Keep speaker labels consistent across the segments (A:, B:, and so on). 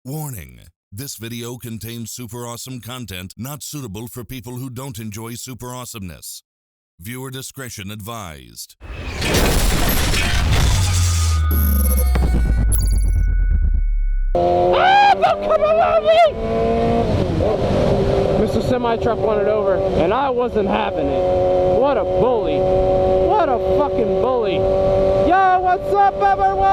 A: Warning: this video contains super awesome content not suitable for people who don't enjoy super awesomeness. Viewer discretion advised.
B: Don't come around me! Mr. Semi-Truck wanted over, and I wasn't having it. What a bully. What a fucking bully. Yo, what's up, everyone?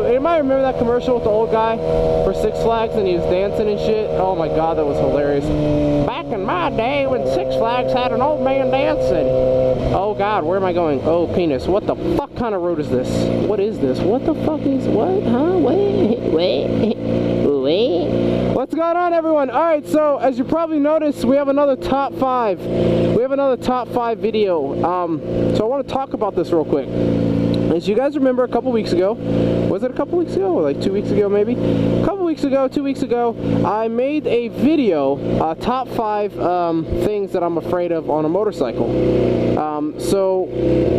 B: Anybody remember that commercial with the old guy for Six Flags and he was dancing and shit? Oh my god, that was hilarious. Back in my day when Six Flags had an old man dancing. Oh god, where am I going? Oh, penis. What the fuck kind of road is this? What is this? What the fuck is what? Huh? Wait. What's going on, everyone? Alright, so as you probably noticed, we have another top 5. We have another top 5 video. So I want to talk about this real quick. As you guys remember, a couple weeks ago, was it a couple weeks ago? Or like 2 weeks ago, maybe? A couple weeks ago, 2 weeks ago, I made a video, top 5 things that I'm afraid of on a motorcycle. So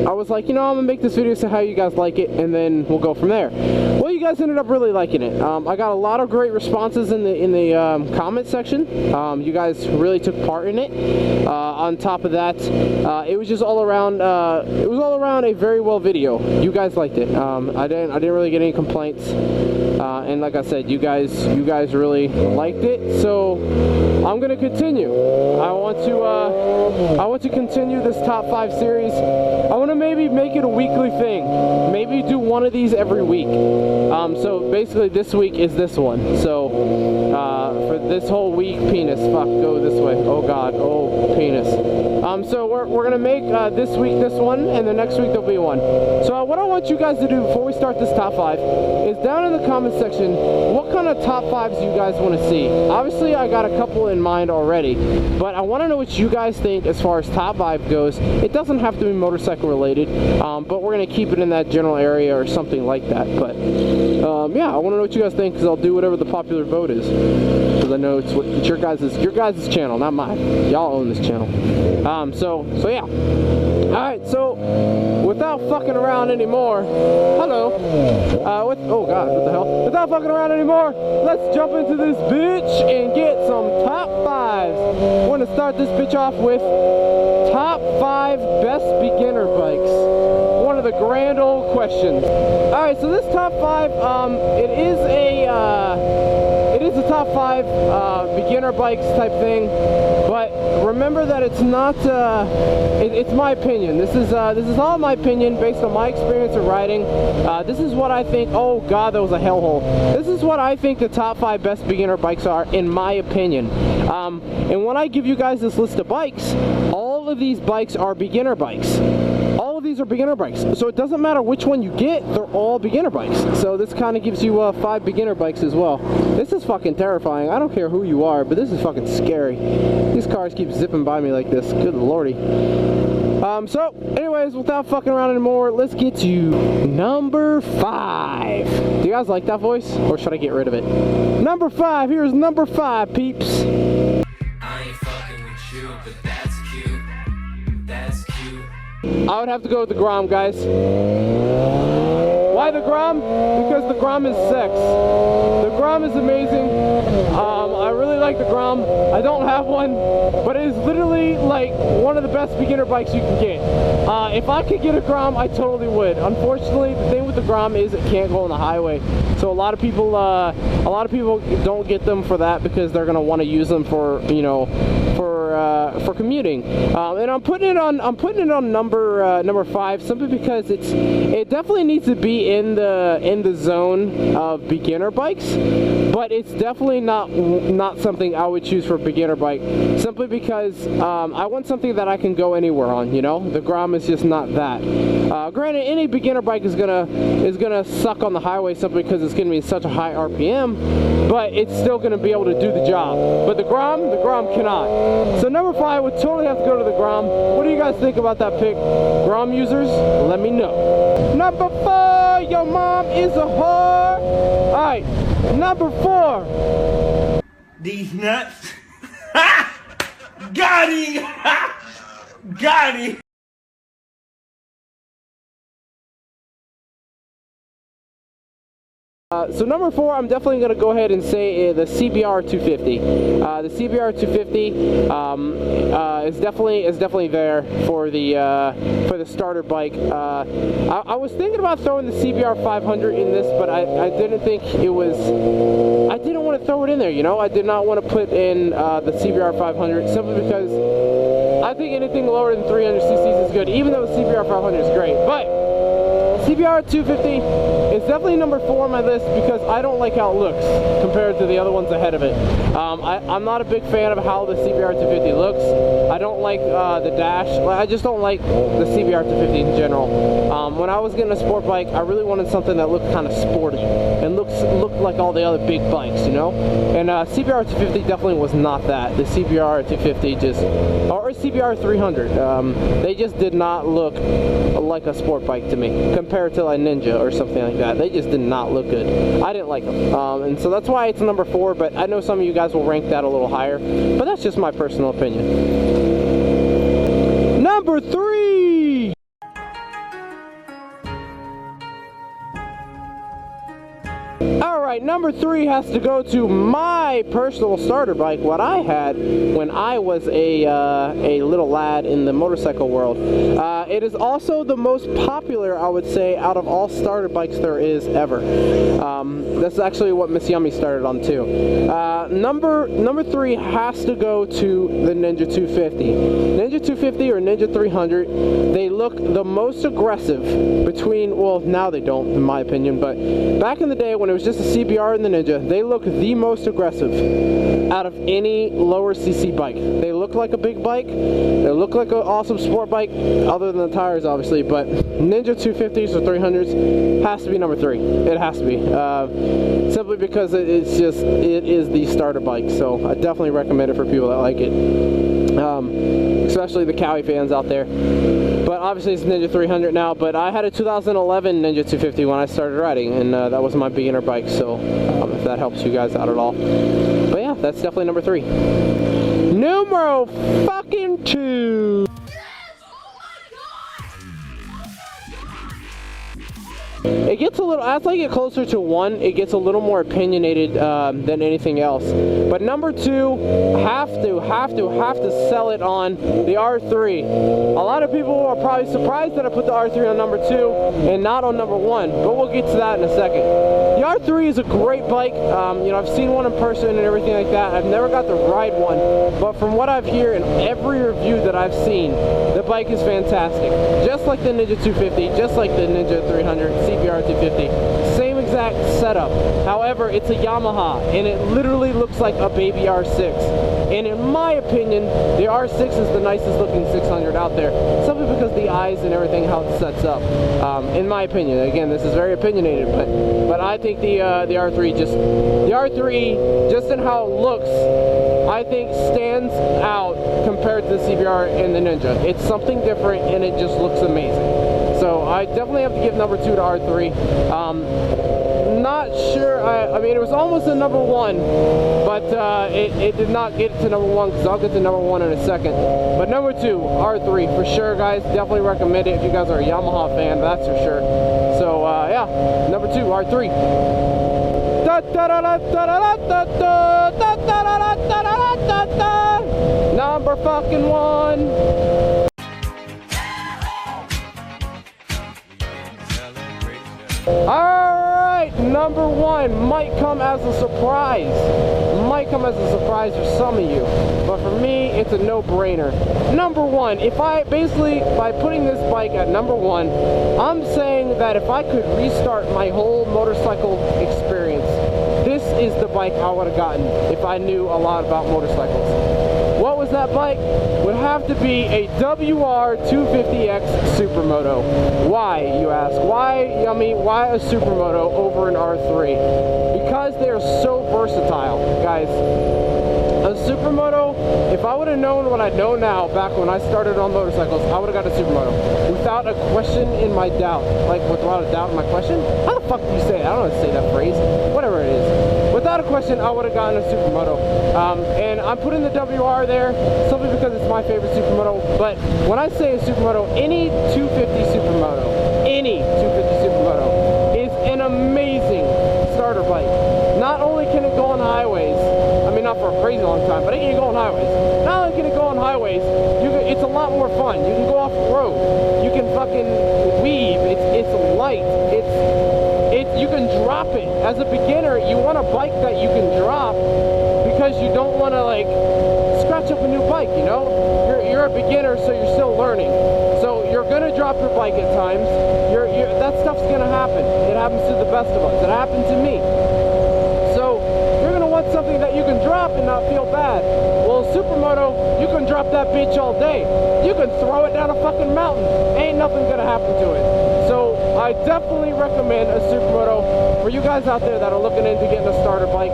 B: I was like, you know, I'm gonna make this video, see how you guys like it, and then we'll go from there. Well, you guys ended up really liking it. I got a lot of great responses in the comment section. You guys really took part in it. On top of that, it was just all around. It was all around a very well video. You guys liked it. I didn't really get any complaints. And like I said, you guys really liked it. So I'm gonna continue. I want to continue this top 5 series. I want to maybe make it a weekly thing. Maybe do one of these every week. So basically this week is this one. So for this whole week, penis, fuck, go this way. Oh god, oh penis. So we're gonna make this week this one, and the next week there'll be one. So what I want you guys to do before we start this top 5 is down in the comment section, what kind of top 5s you guys want to see. Obviously I got a couple in mind already, but I want to know what you guys think as far as top 5 goes. It doesn't have to be motorcycle related, but we're gonna keep it in that general area or something like that. But yeah, I want to know what you guys think, because I'll do whatever the popular vote is, because I know it's your guys' channel, not mine. Y'all own this channel. So yeah. Alright, so without fucking around anymore, hello. Oh god, what the hell? Without fucking around anymore, let's jump into this bitch and get some top 5s. I want to start this bitch off with top 5 best beginner bikes. One of the grand old questions. Alright, so this top 5, it is a top 5 beginner bikes type thing, but remember that it's not, it's my opinion. This is all my opinion based on my experience of riding. This is what I think. Oh god, that was a hellhole. This is what I think the top 5 best beginner bikes are, in my opinion. And when I give you guys this list of bikes, all of these bikes are beginner bikes. All of these are beginner bikes, so it doesn't matter which one you get, they're all beginner bikes. So this kind of gives you 5 beginner bikes as well. This is fucking terrifying. I don't care who you are, but this is fucking scary. These cars keep zipping by me like this. Good lordy. So anyways, without fucking around anymore, let's get to number 5. Do you guys like that voice, or should I get rid of it? Number 5. Here's number 5, peeps.
C: I ain't fucking with you, but that's cute. That's cute.
B: I would have to go with the Grom, guys. Why the Grom? Because the Grom is sex. The Grom is amazing. I really like the Grom. I don't have one, but it is literally like one of the best beginner bikes you can get. If I could get a Grom, I totally would. Unfortunately, the thing with the Grom is it can't go on the highway. So a lot of people don't get them for that, because they're gonna want to use them for, you know, for commuting. And I'm putting it on number 5 simply because it definitely needs to be in the zone of beginner bikes, but it's definitely not something I would choose for a beginner bike, simply because I want something that I can go anywhere on. You know, the Grom is just not that. Granted, any beginner bike is gonna suck on the highway simply because it's gonna be such a high RPM, but it's still gonna be able to do the job. But the Grom cannot. So number 5 would totally have to go to the Grom. What do you guys think about that pick? Grom users, let me know. Number 4, your mom is a whore. Alright, number 4.
D: These nuts. Got him! Got him!
B: So number 4, I'm definitely going to go ahead and say the CBR 250. The CBR 250 is definitely there for the starter bike. I was thinking about throwing the CBR 500 in this, but I didn't think it was. I didn't want to throw it in there. You know, I did not want to put in the CBR 500 simply because I think anything lower than 300 cc's is good. Even though the CBR 500 is great, but CBR 250 is definitely number 4 on my list because I don't like how it looks compared to the other ones ahead of it. I'm not a big fan of how the CBR 250 looks. I don't like the dash. I just don't like the CBR 250 in general. When I was getting a sport bike, I really wanted something that looked kind of sporty and looked like all the other big bikes, you know? And CBR 250 definitely was not that. The CBR 250 just, or CBR 300, they just did not look like a sport bike to me compared to a Ninja or something like that. They just did not look good. I didn't like them. And so that's why it's number 4, but I know some of you guys will rank that a little higher, but that's just my personal opinion. Number 3! Alright, number 3 has to go to my personal starter bike, what I had when I was a little lad in the motorcycle world. It is also the most popular, I would say, out of all starter bikes there is ever. That's actually what Miss Yummy started on too. Number 3 has to go to the Ninja 250. Ninja 250 or Ninja 300, they look the most aggressive between, well, now they don't, in my opinion, but back in the day when it was just a CBR and the Ninja, they look the most aggressive out of any lower CC bike. They look like a big bike, they look like an awesome sport bike, other than the tires obviously, but Ninja 250s or 300s has to be number 3. It has to be. Simply because it is the starter bike, so I definitely recommend it for people that like it. Especially the Cowie fans out there. But obviously it's Ninja 300 now, but I had a 2011 Ninja 250 when I started riding, and that was my beginner bike, so if that helps you guys out at all. But yeah, that's definitely number 3. Numero fucking 2! It gets a little, as I get closer to 1, it gets a little more opinionated than anything else. But number 2, have to sell it on the R3. A lot of people are probably surprised that I put the R3 on number 2 and not on number 1, but we'll get to that in a second. The R3 is a great bike. You know, I've seen one in person and everything like that. I've never got to ride one, but from what I've heard in every review that I've seen, the bike is fantastic. Just like the Ninja 250, just like the Ninja 300, CBR 250, same exact setup. However, it's a Yamaha, and it literally looks like a baby R6. And in my opinion, the R6 is the nicest looking 600 out there, simply because the eyes and everything, how it sets up. In my opinion, again, this is very opinionated, but I think the R3 just in how it looks, I think stands out compared to the CBR and the Ninja. It's something different, and it just looks amazing. So I definitely have to give number 2 to R3. Not sure, I mean, it was almost a number 1, but it did not get to number 1, because I'll get to number 1 in a second. But number 2, R3, for sure, guys. Definitely recommend it if you guys are a Yamaha fan, that's for sure. So, yeah, number 2, R3. Number fucking 1. Alright, number 1 might come as a surprise. Might come as a surprise for some of you, but for me, it's a no-brainer. Number 1, if I basically, by putting this bike at number 1, I'm saying that if I could restart my whole motorcycle experience, this is the bike I would have gotten if I knew a lot about motorcycles. What was that bike? Would have to be a WR250X Supermoto. Why, you ask? Why, Yummy, why a Supermoto over an R3? Because they are so versatile, guys. A Supermoto, if I would have known what I know now back when I started on motorcycles, I would have got a Supermoto. Without a question in my doubt. Like, without a doubt in my question? How the fuck do you say it? I don't know how to say that phrase. Whatever it is. Without without a question, I would have gotten a Supermoto. And I'm putting the WR there simply because it's my favorite Supermoto. But when I say a Supermoto, any 250 Supermoto is an amazing starter bike. Not only can it go on highways, I mean not for a crazy long time, but it can go on highways. Not only can it go on highways, it's a lot more fun. You can go off the road. You can fucking weave. It's light. You can drop it. As a beginner, you want a bike that you can drop because you don't want to like scratch up a new bike, you know? You're a beginner, so you're still learning. So you're gonna drop your bike at times. That stuff's gonna happen. It happens to the best of us. It happened to me. So you're gonna want something that you can drop and not feel bad. Well, Supermoto, you can drop that bitch all day. You can throw it down a fucking mountain. Ain't nothing gonna happen to it. So I definitely recommend a Supermoto for you guys out there that are looking into getting a starter bike.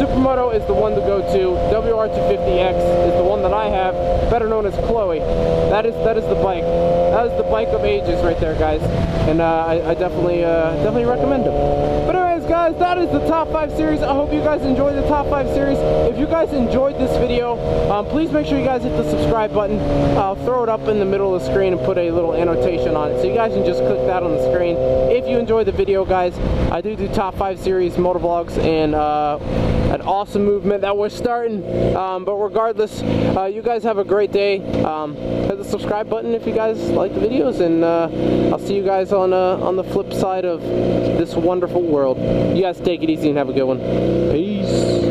B: Supermoto is the one to go to. WR250X is the one that I have, better known as Chloe. That is the bike. That is the bike of ages right there, guys. And I definitely recommend them. But anyways, guys, that is the top 5 series. I hope you guys enjoyed the top 5 series. If you guys enjoyed this video, please make sure you guys hit the subscribe button. I'll throw it up in the middle of the screen and put a little annotation on it, so you guys can just click that on the screen. If you enjoyed the video, guys, I do top 5 series motovlogs, and an awesome movement that we're starting. But regardless, you guys have a great day. Hit the subscribe button if you guys like the videos, and I'll see you guys on the flip side of this wonderful world. You guys take it easy and have a good one. Peace.